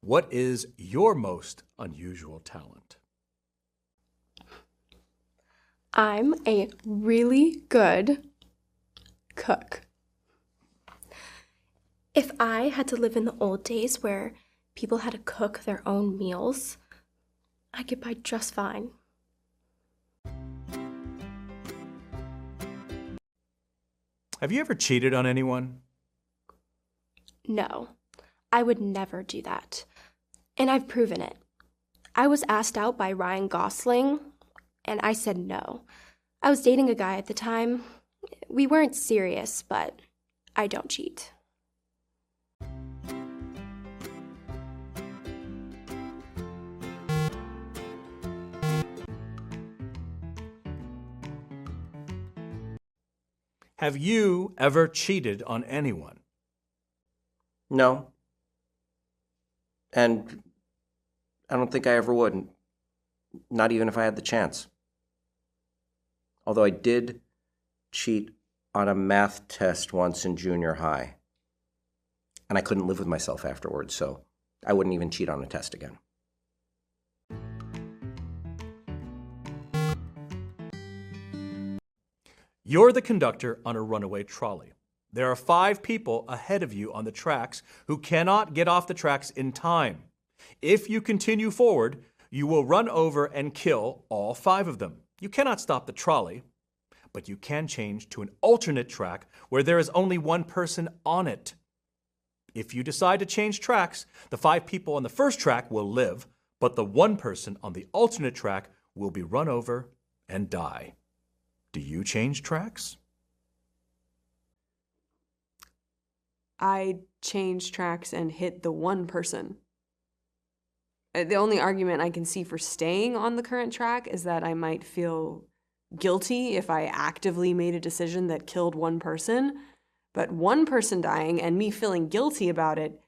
What is your most unusual talent? I'm a really good cook. If I had to live in the old days where people had to cook their own meals, I get by just fine. Have you ever cheated on anyone? No, I would never do that. And I've proven it. I was asked out by Ryan Gosling, and I said no. I was dating a guy at the time. We weren't serious, but I don't cheat. Have you ever cheated on anyone? No. And I don't think I ever would. Not even if I had the chance. Although I did cheat on a math test once in junior high. And I couldn't live with myself afterwards, so I wouldn't even cheat on a test again. You're the conductor on a runaway trolley. There are 5 people ahead of you on the tracks who cannot get off the tracks in time. If you continue forward, you will run over and kill all 5 of them. You cannot stop the trolley, but you can change to an alternate track where there is only 1 person on it. If you decide to change tracks, the 5 people on the first track will live, but the 1 person on the alternate track will be run over and die. Do you change tracks? I change tracks and hit the 1 person. The only argument I can see for staying on the current track is that I might feel guilty if I actively made a decision that killed 1 person. But 1 person dying and me feeling guilty about it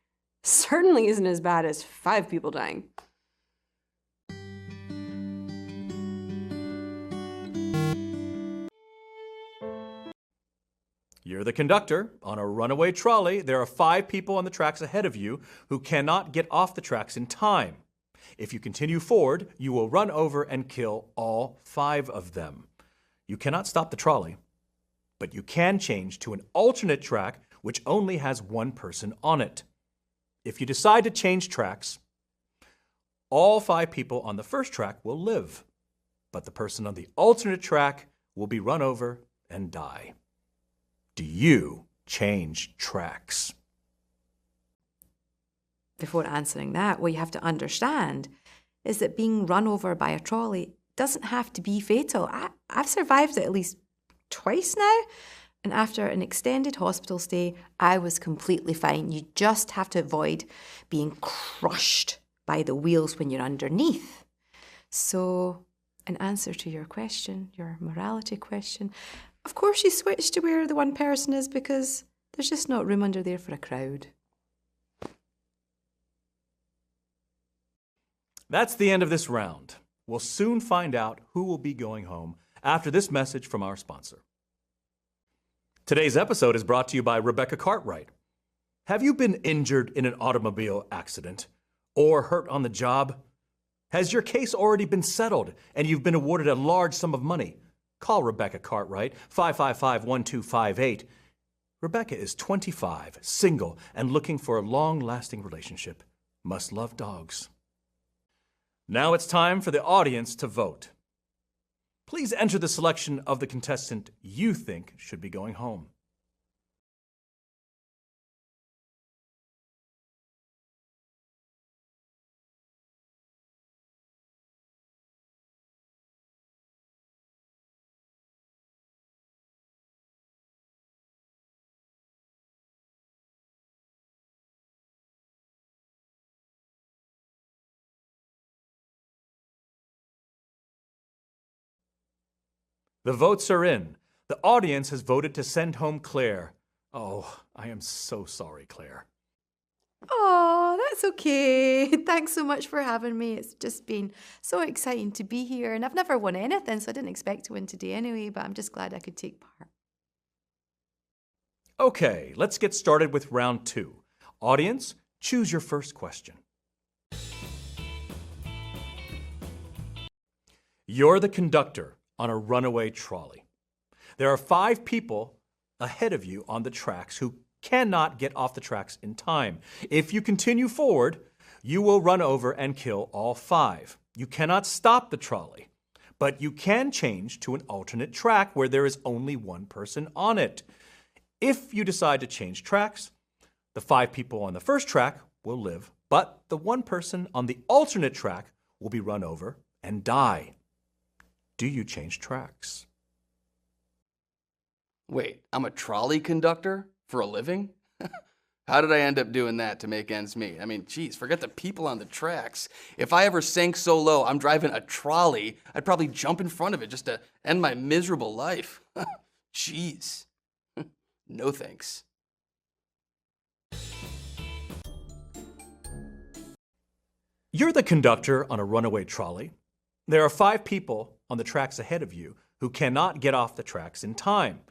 certainly isn't as bad as 5 people dying. You're the conductor. On a runaway trolley, there are 5 people on the tracks ahead of you who cannot get off the tracks in time. If you continue forward, you will run over and kill all 5 of them. You cannot stop the trolley, but you can change to an alternate track which only has 1 person on it. If you decide to change tracks, all 5 people on the first track will live, but the person on the alternate track will be run over and die. Do you change tracks? Before answering that, what you have to understand is that being run over by a trolley doesn't have to be fatal. I've survived it at least twice now, and after an extended hospital stay, I was completely fine. You just have to avoid being crushed by the wheels when you're underneath. So, in answer to your question, your morality question, of course you switch to where the 1 person is because there's just not room under there for a crowd. That's the end of this round. We'll soon find out who will be going home after this message from our sponsor. Today's episode is brought to you by Rebecca Cartwright. Have you been injured in an automobile accident or hurt on the job? Has your case already been settled and you've been awarded a large sum of money? Call Rebecca Cartwright, 555-1258. Rebecca is 25, single, and looking for a long-lasting relationship. Must love dogs. Now it's time for the audience to vote. Please enter the selection of the contestant you think should be going home. The votes are in. The audience has voted to send home Claire. Oh, I am so sorry, Claire. Oh, that's okay. Thanks so much for having me. It's just been so exciting to be here. And I've never won anything, so I didn't expect to win today anyway, but I'm just glad I could take part. Okay, let's get started with round 2. Audience, choose your first question. You're the conductor on a runaway trolley. There are 5 people ahead of you on the tracks who cannot get off the tracks in time. If you continue forward, you will run over and kill all 5. You cannot stop the trolley, but you can change to an alternate track where there is only one person on it. If you decide to change tracks, the 5 people on the first track will live, but the one person on the alternate track will be run over and die. Do you change tracks? Wait, I'm a trolley conductor for a living? How did I end up doing that to make ends meet? I mean, geez, forget the people on the tracks. If I ever sank so low I'm driving a trolley, I'd probably jump in front of it just to end my miserable life. Jeez. No thanks. You're the conductor on a runaway trolley. There are 5 people on the tracks ahead of you who cannot get off the tracks in time.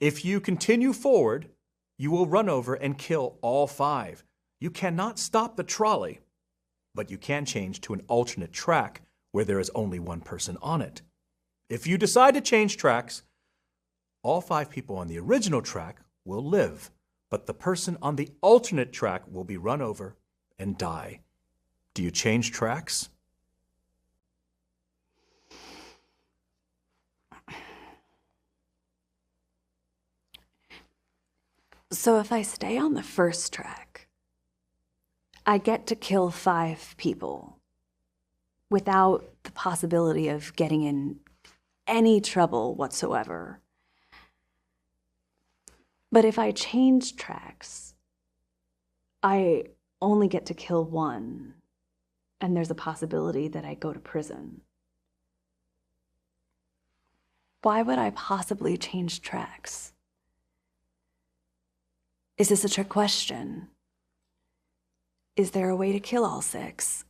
If you continue forward, you will run over and kill all 5. You cannot stop the trolley, but you can change to an alternate track where there is only one person on it. If you decide to change tracks, all 5 people on the original track will live, but the person on the alternate track will be run over and die. Do you change tracks? So if I stay on the first track, I get to kill 5 people without the possibility of getting in any trouble whatsoever. But if I change tracks, I only get to kill 1, and there's a possibility that I go to prison. Why would I possibly change tracks? Is this a trick question? Is there a way to kill all 6?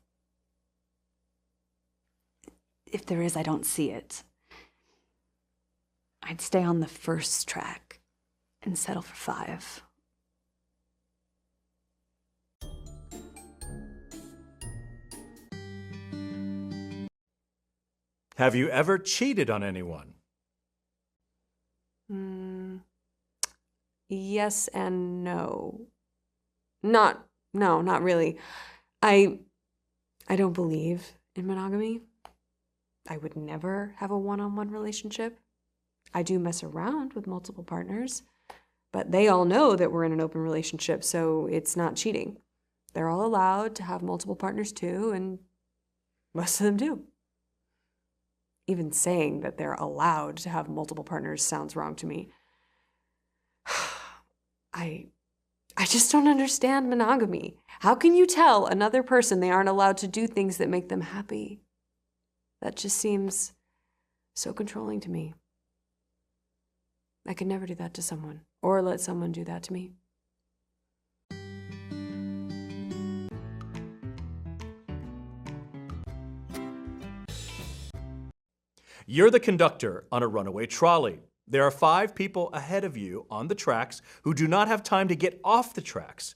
If there is, I don't see it. I'd stay on the first track and settle for 5. Have you ever cheated on anyone? Yes and no. No, not really. I don't believe in monogamy. I would never have a one-on-one relationship. I do mess around with multiple partners, but they all know that we're in an open relationship, so it's not cheating. They're all allowed to have multiple partners too, and most of them do. Even saying that they're allowed to have multiple partners sounds wrong to me. I just don't understand monogamy. How can you tell another person they aren't allowed to do things that make them happy? That just seems so controlling to me. I could never do that to someone, or let someone do that to me. You're the conductor on a runaway trolley. There are 5 people ahead of you on the tracks who do not have time to get off the tracks.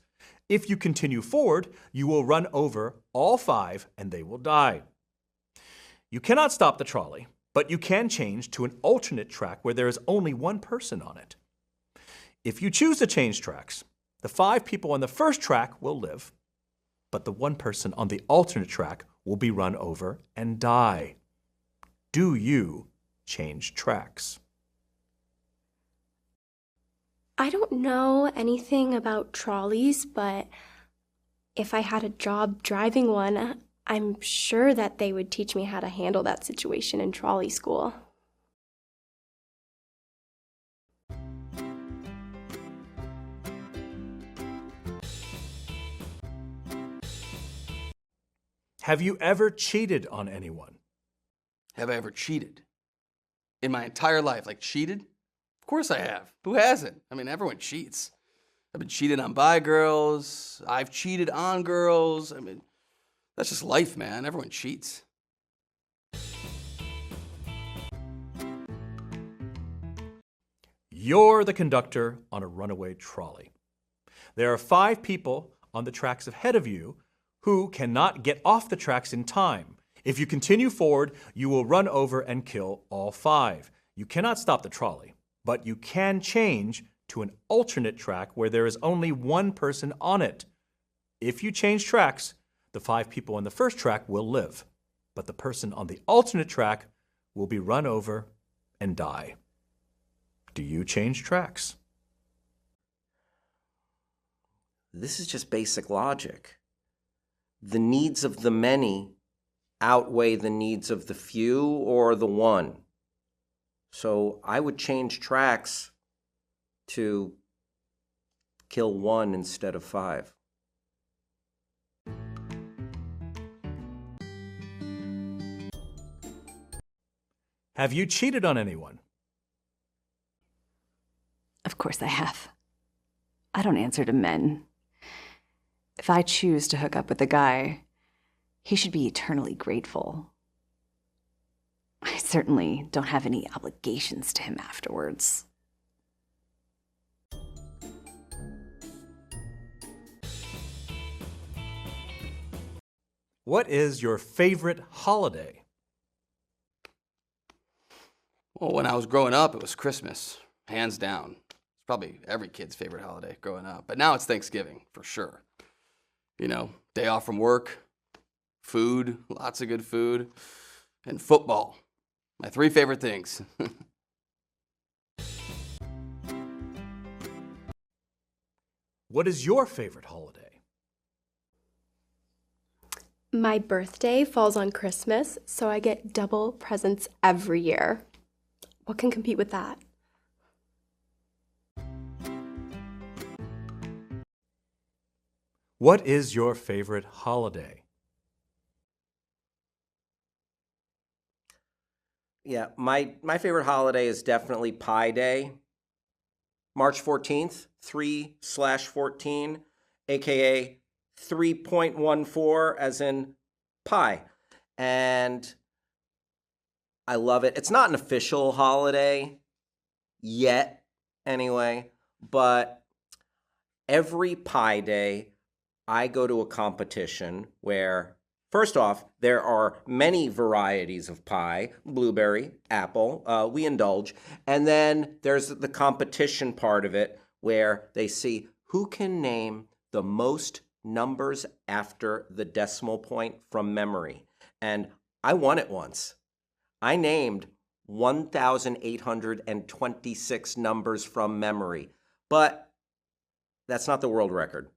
If you continue forward, you will run over all 5 and they will die. You cannot stop the trolley, but you can change to an alternate track where there is only one person on it. If you choose to change tracks, the 5 people on the first track will live, but the one person on the alternate track will be run over and die. Do you change tracks? I don't know anything about trolleys, but if I had a job driving one, I'm sure that they would teach me how to handle that situation in trolley school. Have you ever cheated on anyone? Have I ever cheated? In my entire life, like cheated? Of course I have. Who hasn't? I mean, everyone cheats. I've been cheated on by girls. I've cheated on girls. I mean, that's just life, man. Everyone cheats. You're the conductor on a runaway trolley. There are 5 people on the tracks ahead of you who cannot get off the tracks in time. If you continue forward, you will run over and kill all 5. You cannot stop the trolley, but you can change to an alternate track where there is only one person on it. If you change tracks, the 5 people on the first track will live, but the person on the alternate track will be run over and die. Do you change tracks? This is just basic logic. The needs of the many outweigh the needs of the few or the one. So I would change tracks to kill 1 instead of 5. Have you cheated on anyone? Of course I have. I don't answer to men. If I choose to hook up with a guy, he should be eternally grateful. I certainly don't have any obligations to him afterwards. What is your favorite holiday? Well, when I was growing up, it was Christmas, hands down. It's probably every kid's favorite holiday growing up. But now it's Thanksgiving, for sure. You know, day off from work, food, lots of good food, and football. My 3 favorite things. What is your favorite holiday? My birthday falls on Christmas, so I get double presents every year. What can compete with that? What is your favorite holiday? Yeah, my favorite holiday is definitely Pi Day. March 14th, 3/14, aka 3.14, as in pi. And I love it. It's not an official holiday yet, anyway, but every Pi Day, I go to a competition where, first off, there are many varieties of pie, blueberry, apple, we indulge. And then there's the competition part of it where they see who can name the most numbers after the decimal point from memory. And I won it once. I named 1,826 numbers from memory, but that's not the world record.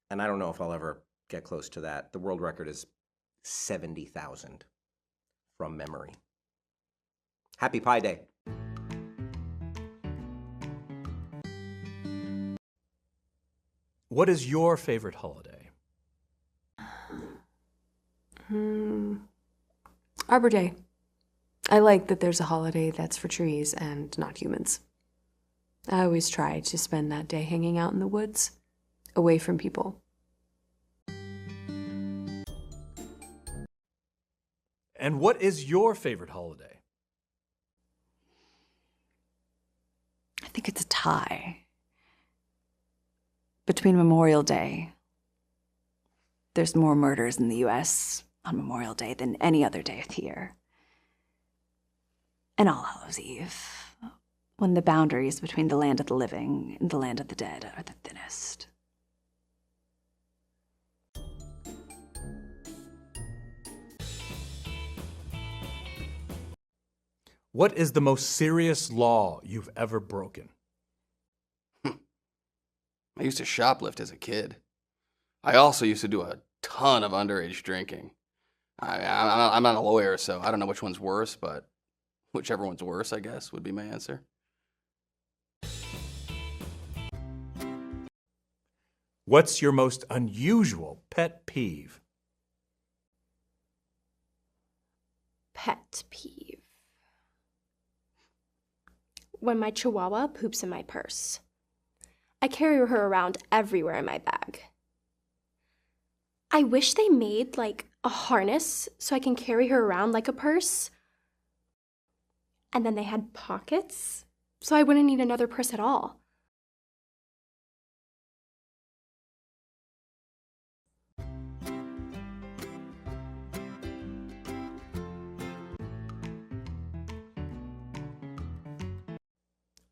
And I don't know if I'll ever get close to that. The world record is 70,000 from memory. Happy Pi Day. What is your favorite holiday? Arbor Day. I like that there's a holiday that's for trees and not humans. I always try to spend that day hanging out in the woods, away from people. And what is your favorite holiday? I think it's a tie between Memorial Day. There's more murders in the U.S. on Memorial Day than any other day of the year. And All Hallows Eve, when the boundaries between the land of the living and the land of the dead are the thinnest. What is the most serious law you've ever broken? I used to shoplift as a kid. I also used to do a ton of underage drinking. I'm not a lawyer, so I don't know which one's worse, but whichever one's worse, I guess, would be my answer. What's your most unusual pet peeve? Pet peeve. When my chihuahua poops in my purse. I carry her around everywhere in my bag. I wish they made like a harness so I can carry her around like a purse. And then they had pockets so I wouldn't need another purse at all.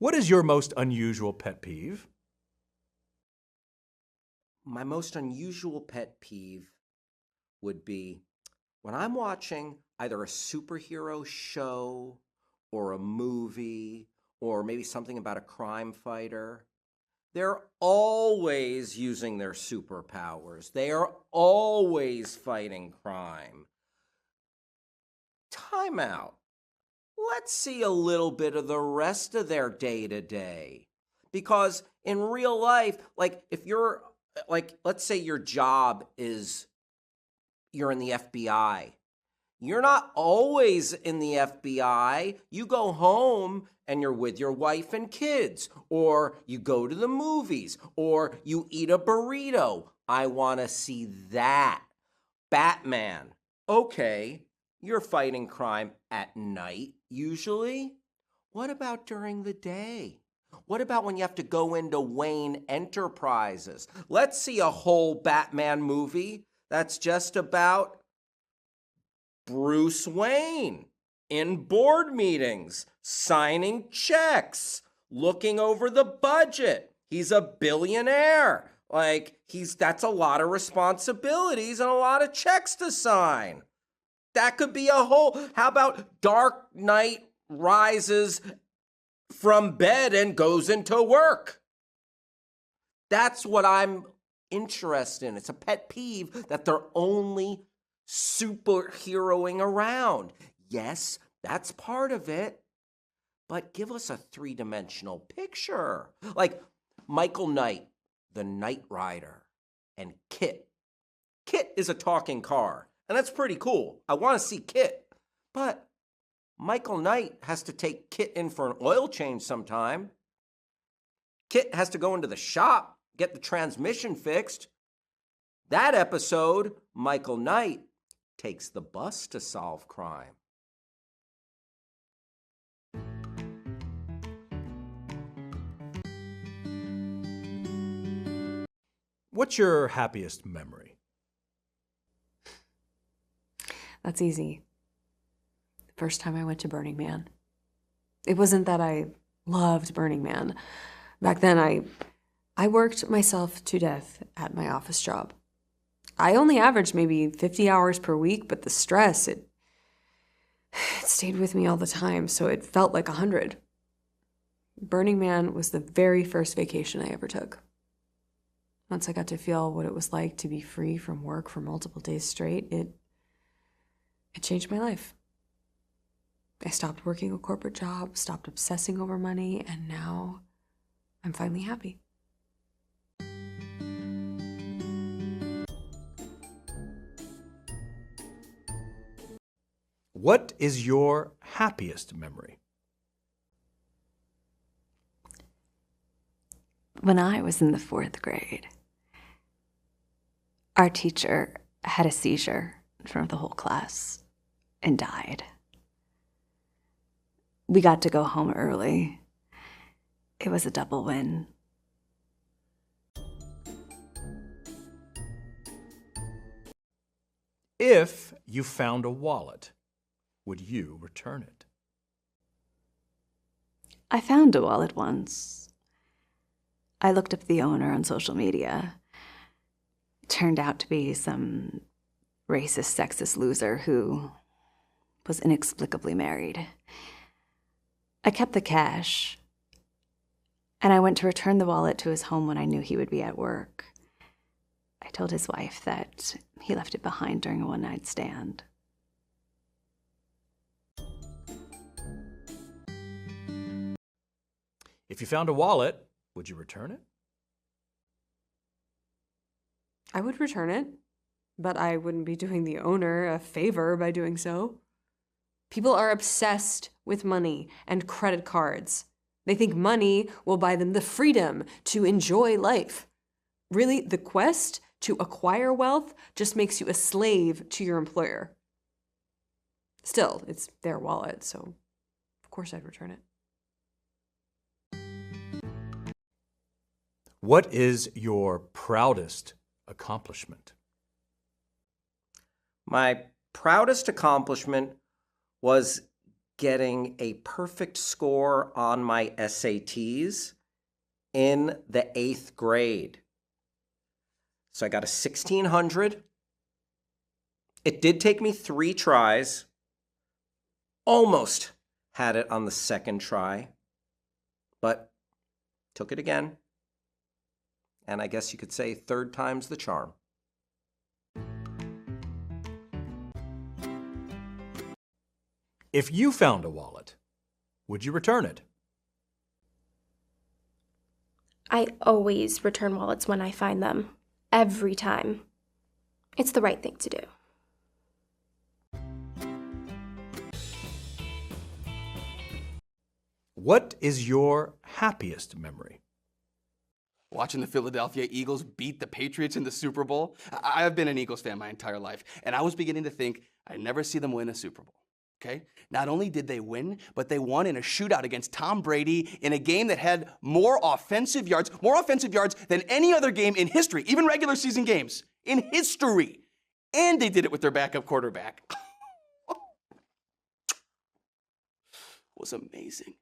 What is your most unusual pet peeve? My most unusual pet peeve would be when I'm watching either a superhero show or a movie or maybe something about a crime fighter. They're always using their superpowers. They are always fighting crime. Time out. Let's see a little bit of the rest of their day-to-day. Because in real life, like if you're, like, let's say your job is you're in the FBI. You're not always in the FBI. You go home and you're with your wife and kids, or you go to the movies, or you eat a burrito. I want to see that. Batman. Okay, you're fighting crime at night, usually. What about during the day? What about when you have to go into Wayne Enterprises? Let's see a whole Batman movie that's just about Bruce Wayne in board meetings, signing checks, looking over the budget. He's a billionaire. That's a lot of responsibilities and a lot of checks to sign. That could be a whole, how about Dark Knight rises from bed and goes into work? That's what I'm interested in. It's a pet peeve that they're only superheroing around. Yes, that's part of it, but give us a three-dimensional picture. Like Michael Knight, the Knight Rider, and Kit. Kit is a talking car, and that's pretty cool. I want to see Kit, but Michael Knight has to take Kit in for an oil change sometime. Kit has to go into the shop, get the transmission fixed. That episode, Michael Knight takes the bus to solve crime. What's your happiest memory? That's easy. First time I went to Burning Man. It wasn't that I loved Burning Man. Back then, I worked myself to death at my office job. I only averaged maybe 50 hours per week, but the stress, it stayed with me all the time, so it felt like 100. Burning Man was the very first vacation I ever took. Once I got to feel what it was like to be free from work for multiple days straight, it changed my life. I stopped working a corporate job, stopped obsessing over money, and now I'm finally happy. What is your happiest memory? When I was in the 4th grade, our teacher had a seizure in front of the whole class and died. We got to go home early. It was a double win. If you found a wallet, would you return it? I found a wallet once. I looked up the owner on social media. It turned out to be some racist, sexist loser who was inexplicably married. I kept the cash, and I went to return the wallet to his home when I knew he would be at work. I told his wife that he left it behind during a one-night stand. If you found a wallet, would you return it? I would return it, but I wouldn't be doing the owner a favor by doing so. People are obsessed with money and credit cards. They think money will buy them the freedom to enjoy life. Really, the quest to acquire wealth just makes you a slave to your employer. Still, it's their wallet, so of course I'd return it. What is your proudest accomplishment? My proudest accomplishment was getting a perfect score on my SATs in the 8th grade. So I got a 1600. It did take me 3 tries. Almost had it on the 2nd try, but took it again. And I guess you could say 3rd time's the charm. If you found a wallet, would you return it? I always return wallets when I find them. Every time. It's the right thing to do. What is your happiest memory? Watching the Philadelphia Eagles beat the Patriots in the Super Bowl. I've been an Eagles fan my entire life, and I was beginning to think I'd never see them win a Super Bowl. Okay? Not only did they win, but they won in a shootout against Tom Brady in a game that had more offensive yards than any other game in history, even regular season games in history. And they did it with their backup quarterback. It was amazing.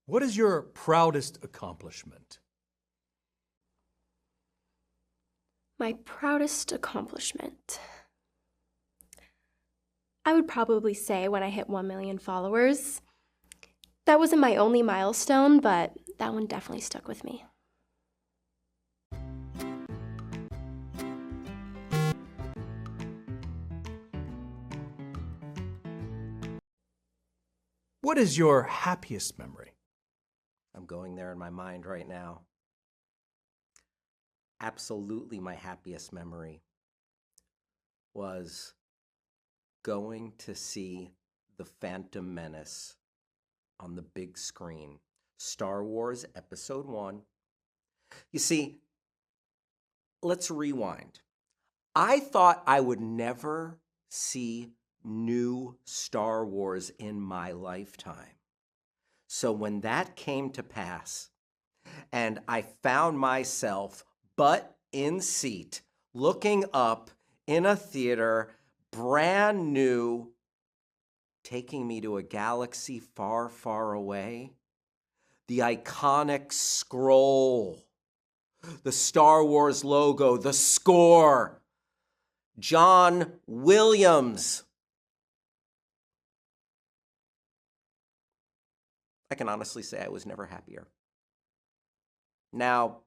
What is your proudest accomplishment? My proudest accomplishment. I would probably say when I hit 1 million followers. That wasn't my only milestone, but that one definitely stuck with me. What is your happiest memory? I'm going there in my mind right now. Absolutely, my happiest memory was going to see The Phantom Menace on the big screen. Star Wars Episode 1. You see, let's rewind. I thought I would never see new Star Wars in my lifetime. So when that came to pass, and I found myself butt in seat, looking up in a theater, brand new, taking me to a galaxy far, far away, the iconic scroll, the Star Wars logo, the score, John Williams. I can honestly say I was never happier. Now,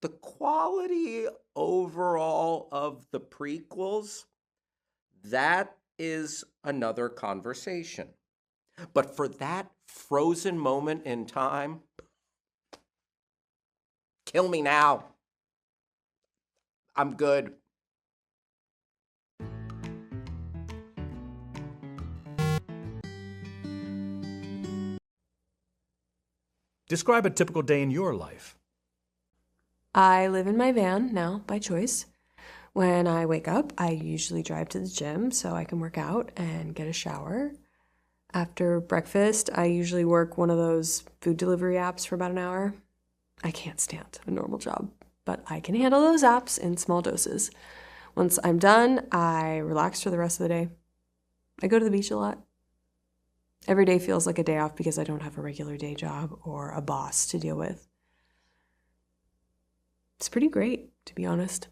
the quality overall of the prequels, that is another conversation. But for that frozen moment in time, kill me now. I'm good. Describe a typical day in your life. I live in my van now by choice. When I wake up, I usually drive to the gym so I can work out and get a shower. After breakfast, I usually work one of those food delivery apps for about an hour. I can't stand a normal job, but I can handle those apps in small doses. Once I'm done, I relax for the rest of the day. I go to the beach a lot. Every day feels like a day off because I don't have a regular day job or a boss to deal with. It's pretty great, to be honest.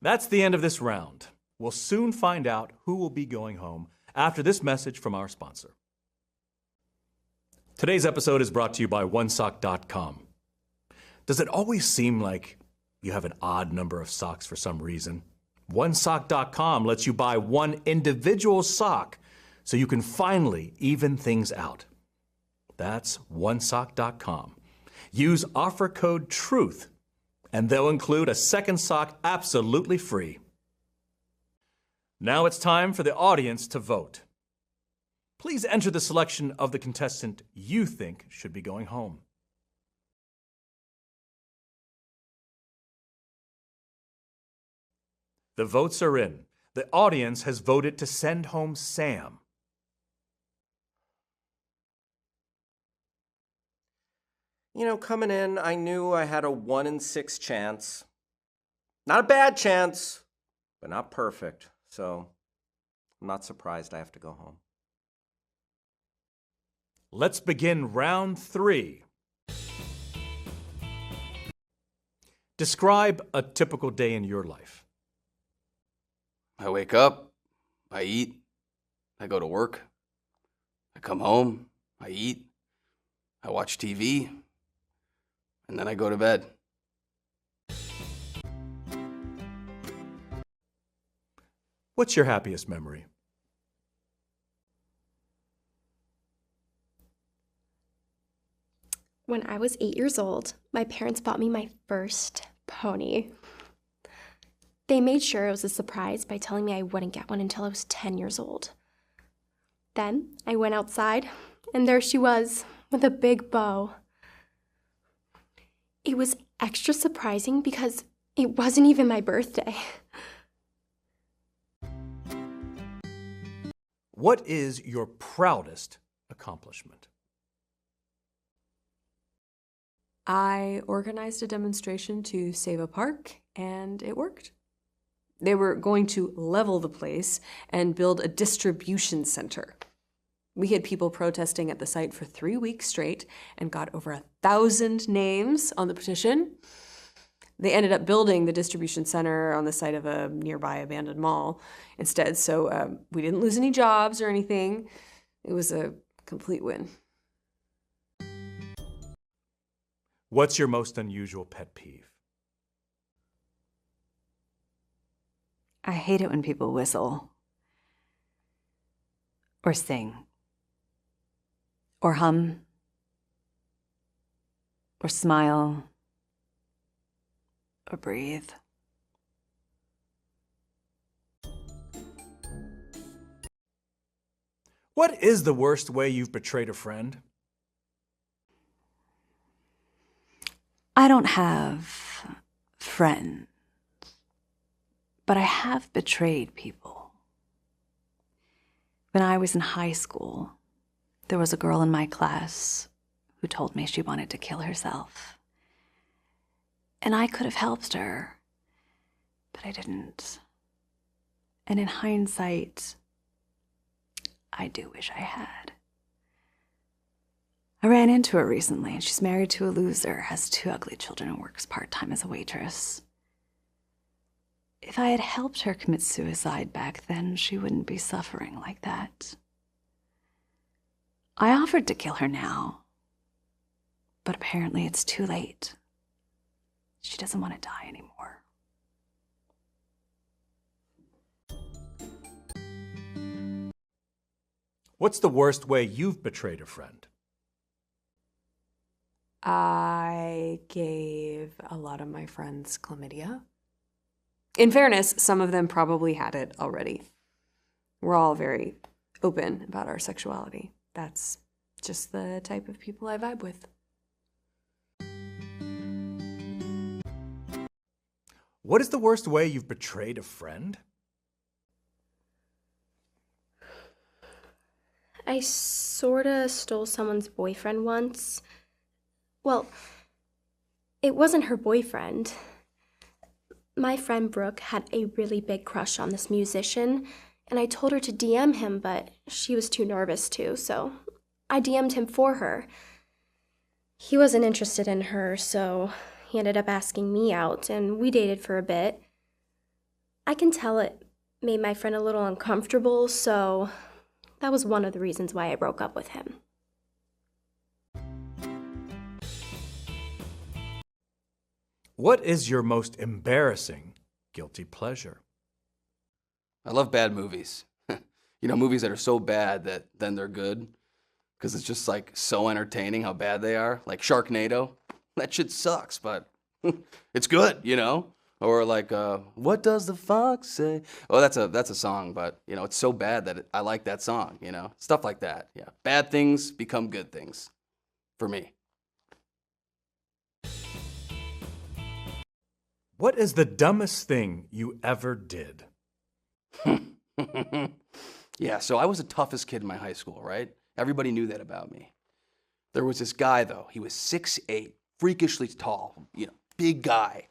That's the end of this round. We'll soon find out who will be going home after this message from our sponsor. Today's episode is brought to you by OneSock.com. Does it always seem like you have an odd number of socks for some reason? OneSock.com lets you buy one individual sock so you can finally even things out. That's OneSock.com. Use offer code TRUTH, and they'll include a second sock absolutely free. Now it's time for the audience to vote. Please enter the selection of the contestant you think should be going home. The votes are in. The audience has voted to send home Sam. Coming in, I knew I had a 1 in 6 chance. Not a bad chance, but not perfect. So I'm not surprised I have to go home. Let's begin round 3. Describe a typical day in your life. I wake up, I eat, I go to work, I come home, I eat, I watch TV, and then I go to bed. What's your happiest memory? When I was 8 years old, my parents bought me my first pony. They made sure it was a surprise by telling me I wouldn't get one until I was 10 years old. Then I went outside, and there she was, with a big bow. It was extra surprising because it wasn't even my birthday. What is your proudest accomplishment? I organized a demonstration to save a park, and it worked. They were going to level the place and build a distribution center. We had people protesting at the site for 3 weeks straight and got over 1,000 names on the petition. They ended up building the distribution center on the site of a nearby abandoned mall instead, so we didn't lose any jobs or anything. It was a complete win. What's your most unusual pet peeve? I hate it when people whistle, or sing, or hum, or smile, or breathe. What is the worst way you've betrayed a friend? I don't have friends, but I have betrayed people. When I was in high school, there was a girl in my class who told me she wanted to kill herself. And I could have helped her, but I didn't. And in hindsight, I do wish I had. I ran into her recently, and she's married to a loser, has 2 ugly children, and works part-time as a waitress. If I had helped her commit suicide back then, she wouldn't be suffering like that. I offered to kill her now, but apparently it's too late. She doesn't want to die anymore. What's the worst way you've betrayed a friend? I gave a lot of my friends chlamydia. In fairness, some of them probably had it already. We're all very open about our sexuality. That's just the type of people I vibe with. What is the worst way you've betrayed a friend? I sorta stole someone's boyfriend once. Well, it wasn't her boyfriend. My friend Brooke had a really big crush on this musician, and I told her to DM him, but she was too nervous to, so I DM'd him for her. He wasn't interested in her, so he ended up asking me out, and we dated for a bit. I can tell it made my friend a little uncomfortable, so that was one of the reasons why I broke up with him. What is your most embarrassing guilty pleasure? I love bad movies. Movies that are so bad that then they're good. Because it's just like so entertaining how bad they are. Like Sharknado. That shit sucks, but it's good, Or like, what does the fox say? Oh, that's a song, but it's so bad that I like that song, Stuff like that. Yeah. Bad things become good things. For me. What is the dumbest thing you ever did? Yeah, so I was the toughest kid in my high school, right? Everybody knew that about me. There was this guy, though. He was 6'8", freakishly tall, big guy.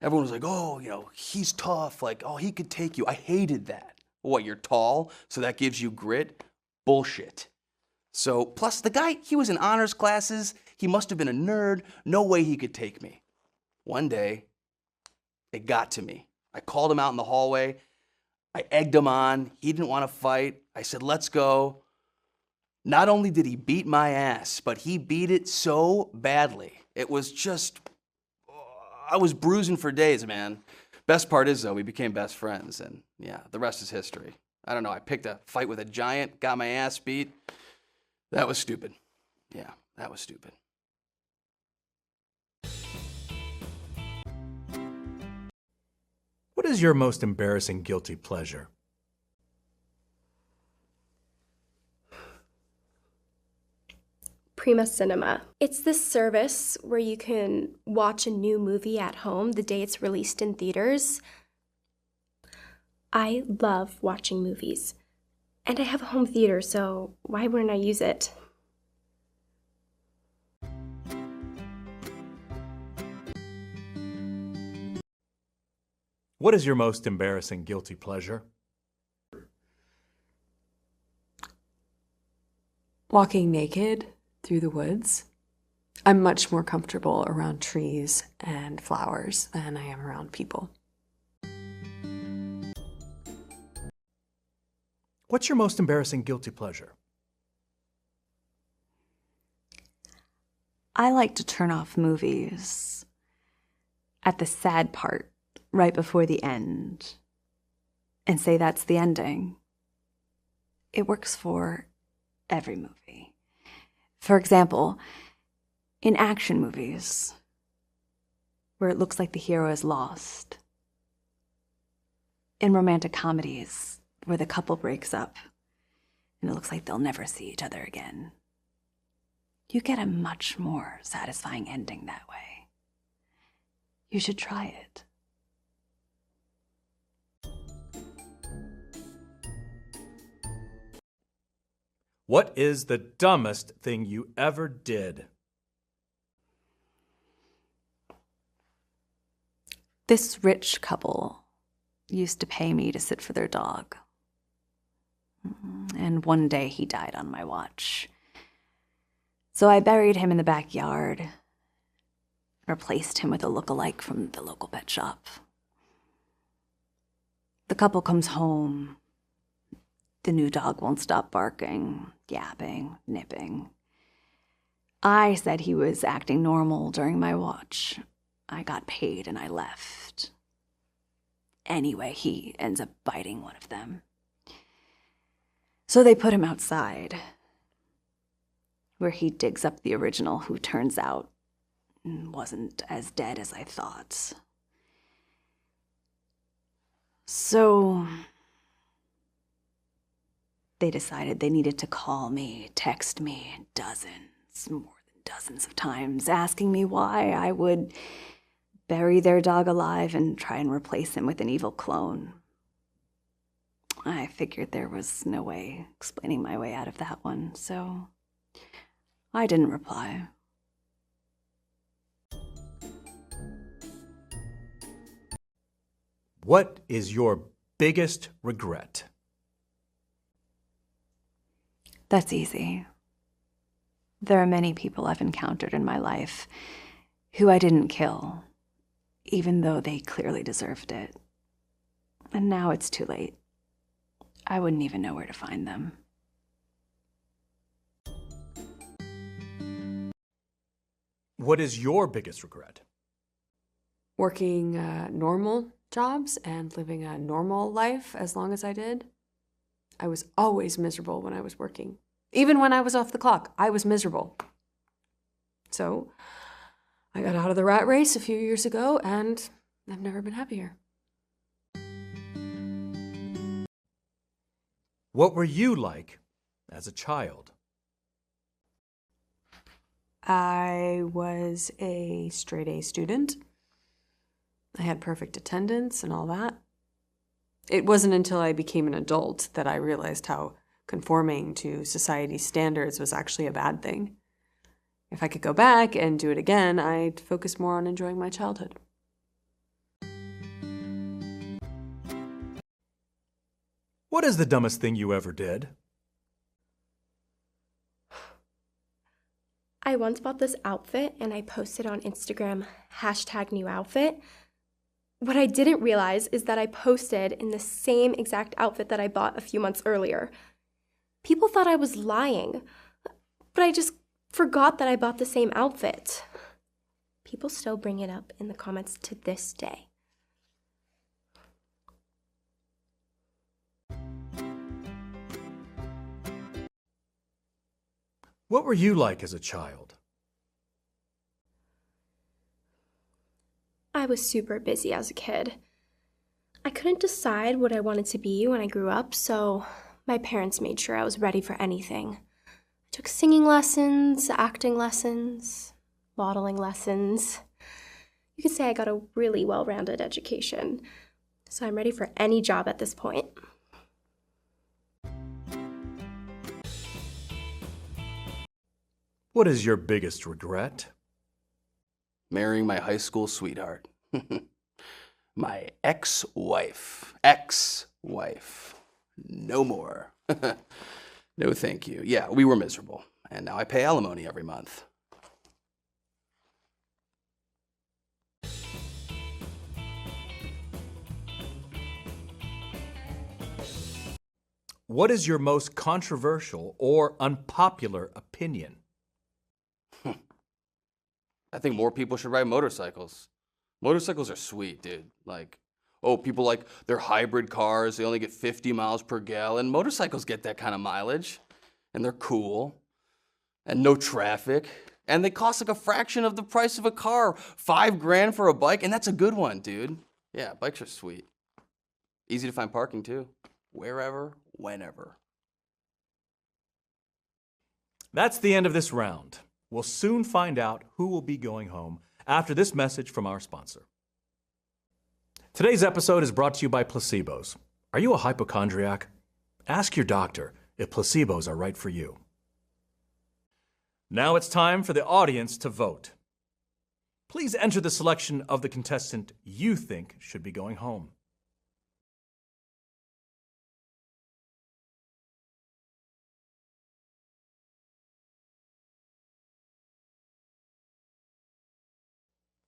Everyone was like, oh, he's tough. Like, oh, he could take you. I hated that. What, you're tall, so that gives you grit? Bullshit. So, plus the guy, he was in honors classes. He must have been a nerd. No way he could take me. One day, it got to me. I called him out in the hallway. I egged him on. He didn't want to fight. I said, let's go. Not only did he beat my ass, but he beat it so badly. It was just, I was bruising for days, man. Best part is, though, we became best friends, and yeah, the rest is history. I don't know, I picked a fight with a giant, got my ass beat. That was stupid. Yeah, that was stupid. What is your most embarrassing guilty pleasure? Prima Cinema. It's this service where you can watch a new movie at home the day it's released in theaters. I love watching movies, and I have a home theater, so why wouldn't I use it? What is your most embarrassing guilty pleasure? Walking naked through the woods. I'm much more comfortable around trees and flowers than I am around people. What's your most embarrassing guilty pleasure? I like to turn off movies at the sad part right before the end and say that's the ending. It works for every movie. For example, in action movies, where it looks like the hero is lost. In romantic comedies, where the couple breaks up and it looks like they'll never see each other again. You get a much more satisfying ending that way. You should try it. What is the dumbest thing you ever did? This rich couple used to pay me to sit for their dog. And one day he died on my watch. So I buried him in the backyard, replaced him with a look-alike from the local pet shop. The couple comes home. The new dog won't stop barking, yapping, nipping. I said he was acting normal during my watch. I got paid and I left. Anyway, he ends up biting one of them. So they put him outside, where he digs up the original, who turns out wasn't as dead as I thought. So they decided they needed to call me, text me more than dozens of times, asking me why I would bury their dog alive and try and replace him with an evil clone. I figured there was no way explaining my way out of that one, so I didn't reply. What is your biggest regret? That's easy. There are many people I've encountered in my life who I didn't kill, even though they clearly deserved it. And now it's too late. I wouldn't even know where to find them. What is your biggest regret? Working normal jobs and living a normal life as long as I did. I was always miserable when I was working. Even when I was off the clock, I was miserable. So I got out of the rat race a few years ago, and I've never been happier. What were you like as a child? I was a straight A student. I had perfect attendance and all that. It wasn't until I became an adult that I realized how conforming to society's standards was actually a bad thing. If I could go back and do it again, I'd focus more on enjoying my childhood. What is the dumbest thing you ever did? I once bought this outfit and I posted on Instagram #newoutfit. What I didn't realize is that I posted in the same exact outfit that I bought a few months earlier. People thought I was lying, but I just forgot that I bought the same outfit. People still bring it up in the comments to this day. What were you like as a child? I was super busy as a kid. I couldn't decide what I wanted to be when I grew up, so my parents made sure I was ready for anything. I took singing lessons, acting lessons, modeling lessons. You could say I got a really well-rounded education, so I'm ready for any job at this point. What is your biggest regret? Marrying my high school sweetheart. My ex-wife. Ex-wife. No more. No thank you. Yeah, we were miserable. And now I pay alimony every month. What is your most controversial or unpopular opinion? I think more people should ride motorcycles. Motorcycles are sweet, dude. Like, oh, people like their hybrid cars, they only get 50 miles per gallon. Motorcycles get that kind of mileage, and they're cool, and no traffic, and they cost like a fraction of the price of a car. $5,000 for a bike, and that's a good one, dude. Yeah, bikes are sweet. Easy to find parking, too. Wherever, whenever. That's the end of this round. We'll soon find out who will be going home after this message from our sponsor. Today's episode is brought to you by placebos. Are you a hypochondriac? Ask your doctor if placebos are right for you. Now it's time for the audience to vote. Please enter the selection of the contestant you think should be going home.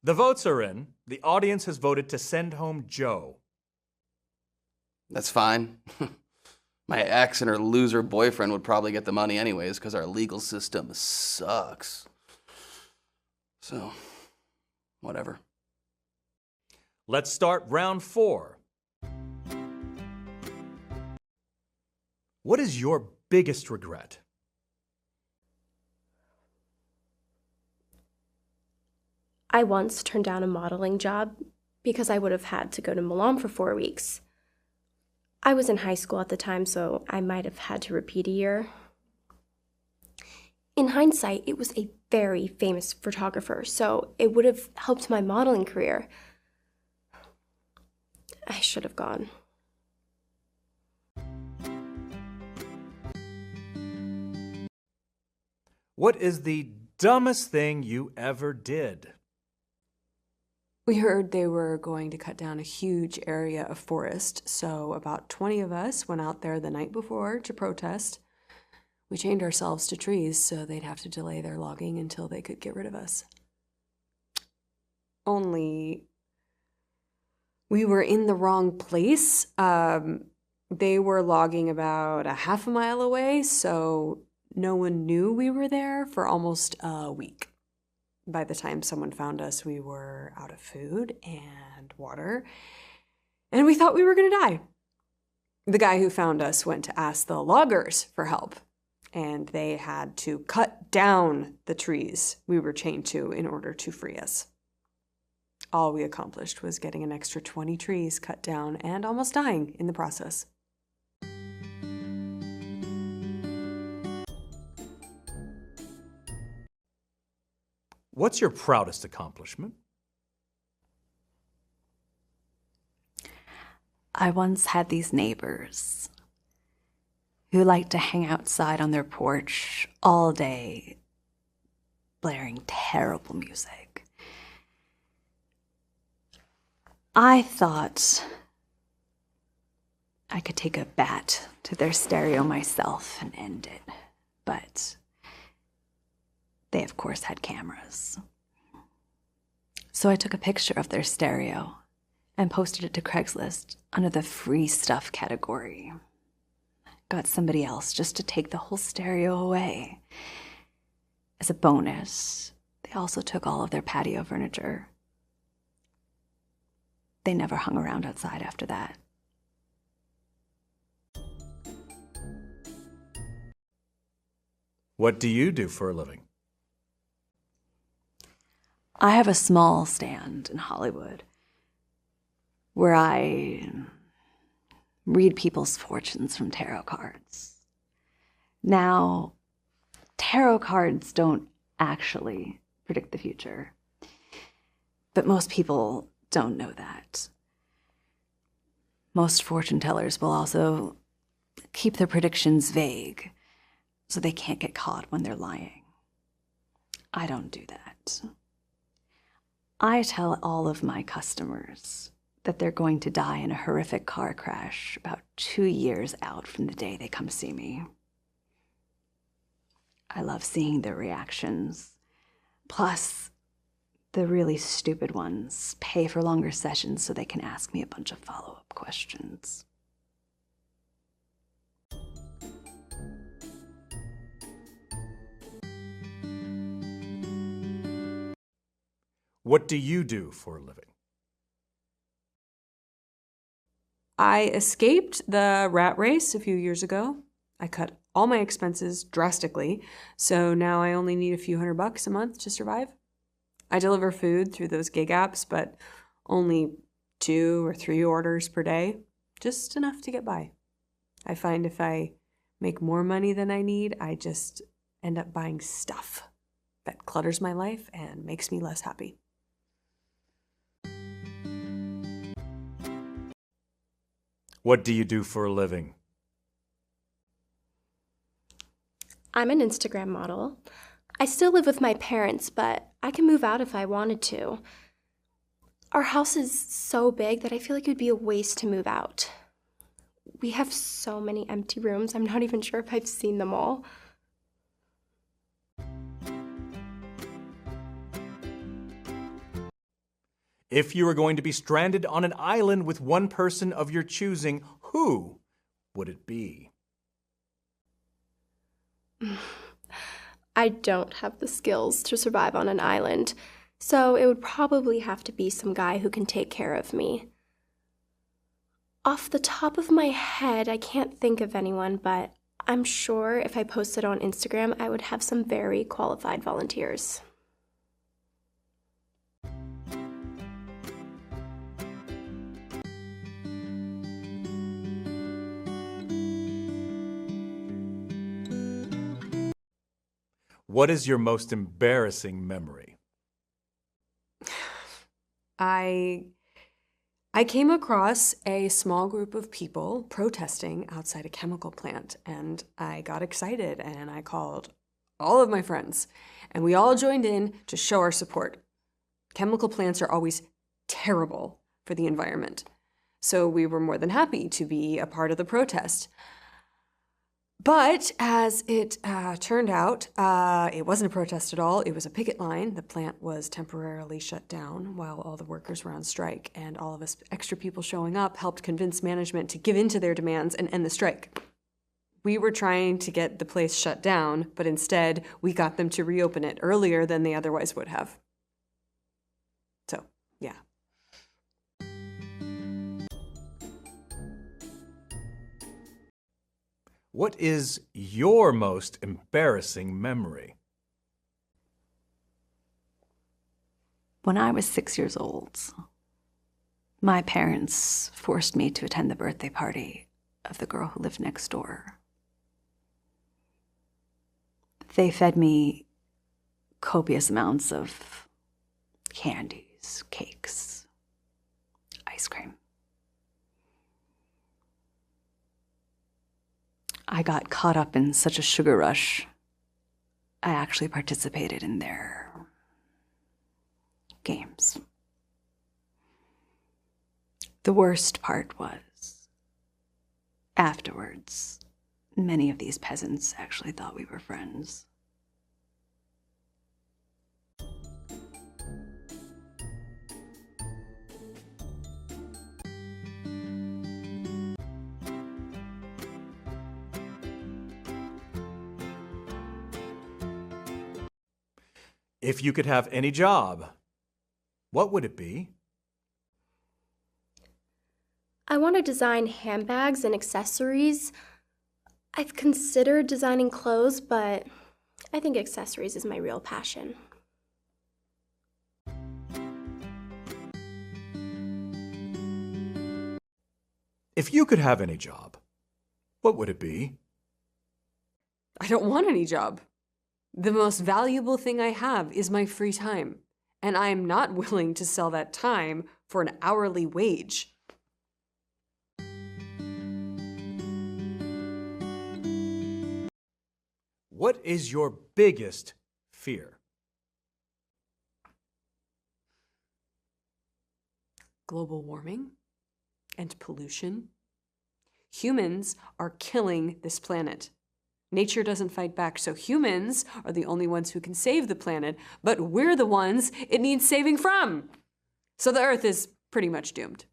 The votes are in. The audience has voted to send home Joe. That's fine. My ex and her loser boyfriend would probably get the money anyways because our legal system sucks. So, whatever. Let's start round 4. What is your biggest regret? I once turned down a modeling job because I would have had to go to Milan for 4 weeks. I was in high school at the time, so I might have had to repeat a year. In hindsight, it was a very famous photographer, so it would have helped my modeling career. I should have gone. What is the dumbest thing you ever did? We heard they were going to cut down a huge area of forest, so about 20 of us went out there the night before to protest. We chained ourselves to trees so they'd have to delay their logging until they could get rid of us. Only we were in the wrong place. They were logging about a half a mile away, so no one knew we were there for almost a week. By the time someone found us, we were out of food and water, and we thought we were going to die. The guy who found us went to ask the loggers for help, and they had to cut down the trees we were chained to in order to free us. All we accomplished was getting an extra 20 trees cut down and almost dying in the process. What's your proudest accomplishment? I once had these neighbors who liked to hang outside on their porch all day, blaring terrible music. I thought I could take a bat to their stereo myself and end it, but they, of course, had cameras. So I took a picture of their stereo and posted it to Craigslist under the free stuff category. Got somebody else just to take the whole stereo away. As a bonus, they also took all of their patio furniture. They never hung around outside after that. What do you do for a living? I have a small stand in Hollywood where I read people's fortunes from tarot cards. Now, tarot cards don't actually predict the future, but most people don't know that. Most fortune tellers will also keep their predictions vague so they can't get caught when they're lying. I don't do that. I tell all of my customers that they're going to die in a horrific car crash about 2 years out from the day they come see me. I love seeing their reactions. Plus, the really stupid ones pay for longer sessions so they can ask me a bunch of follow-up questions. What do you do for a living? I escaped the rat race a few years ago. I cut all my expenses drastically, so now I only need a few $100 a month to survive. I deliver food through those gig apps, but only 2 or 3 orders per day, just enough to get by. I find if I make more money than I need, I just end up buying stuff that clutters my life and makes me less happy. What do you do for a living? I'm an Instagram model. I still live with my parents, but I can move out if I wanted to. Our house is so big that I feel like it would be a waste to move out. We have so many empty rooms, I'm not even sure if I've seen them all. If you were going to be stranded on an island with one person of your choosing, who would it be? I don't have the skills to survive on an island, so it would probably have to be some guy who can take care of me. Off the top of my head, I can't think of anyone, but I'm sure if I posted on Instagram, I would have some very qualified volunteers. What is your most embarrassing memory? I came across a small group of people protesting outside a chemical plant, and I got excited and I called all of my friends, and we all joined in to show our support. Chemical plants are always terrible for the environment, so we were more than happy to be a part of the protest. But as it turned out, it wasn't a protest at all. It was a picket line. The plant was temporarily shut down while all the workers were on strike, and all of us extra people showing up helped convince management to give in to their demands and end the strike. We were trying to get the place shut down, but instead we got them to reopen it earlier than they otherwise would have. So, yeah. What is your most embarrassing memory? When I was 6 years old, my parents forced me to attend the birthday party of the girl who lived next door. They fed me copious amounts of candies, cakes, ice cream. I got caught up in such a sugar rush I actually participated in their games. The worst part was, afterwards, many of these peasants actually thought we were friends. If you could have any job, what would it be? I want to design handbags and accessories. I've considered designing clothes, but I think accessories is my real passion. If you could have any job, what would it be? I don't want any job. The most valuable thing I have is my free time, and I am not willing to sell that time for an hourly wage. What is your biggest fear? Global warming and pollution. Humans are killing this planet. Nature doesn't fight back, so humans are the only ones who can save the planet, but we're the ones it needs saving from. So the Earth is pretty much doomed.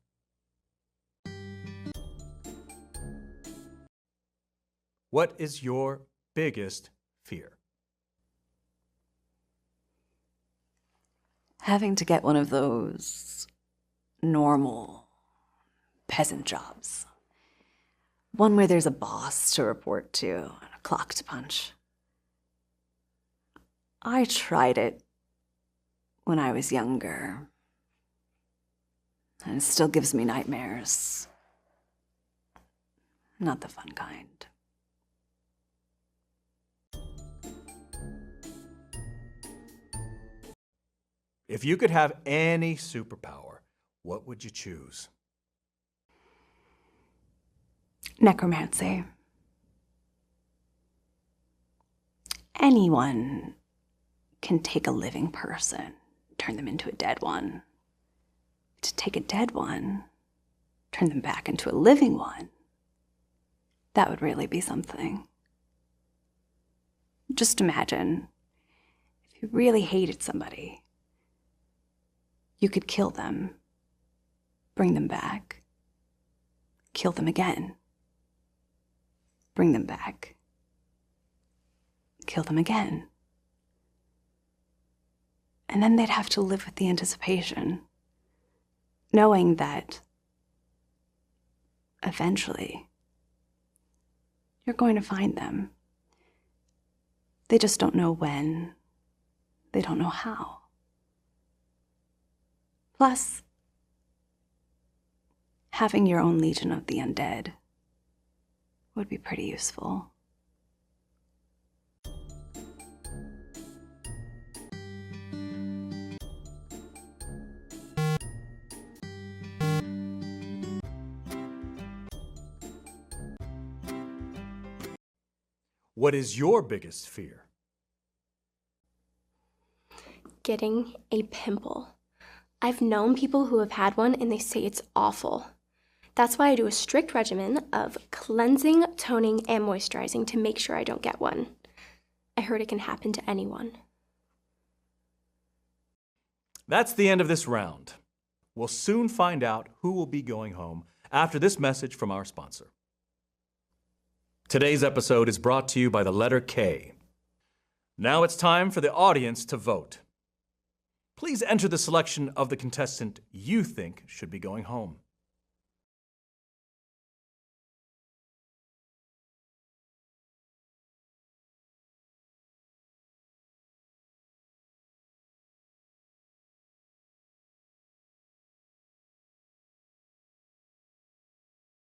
What is your biggest fear? Having to get one of those normal peasant jobs. One where there's a boss to report to and a clock to punch. I tried it when I was younger, and it still gives me nightmares. Not the fun kind. If you could have any superpower, what would you choose? Necromancy. Anyone can take a living person, turn them into a dead one. To take a dead one, turn them back into a living one. That would really be something. Just imagine if you really hated somebody, you could kill them, bring them back, kill them again, bring them back, kill them again. And then they'd have to live with the anticipation, knowing that eventually you're going to find them. They just don't know when, they don't know how. Plus, having your own legion of the undead would be pretty useful. What is your biggest fear? Getting a pimple. I've known people who have had one and they say it's awful. That's why I do a strict regimen of cleansing, toning, and moisturizing to make sure I don't get one. I heard it can happen to anyone. That's the end of this round. We'll soon find out who will be going home after this message from our sponsor. Today's episode is brought to you by the letter K. Now it's time for the audience to vote. Please enter the selection of the contestant you think should be going home.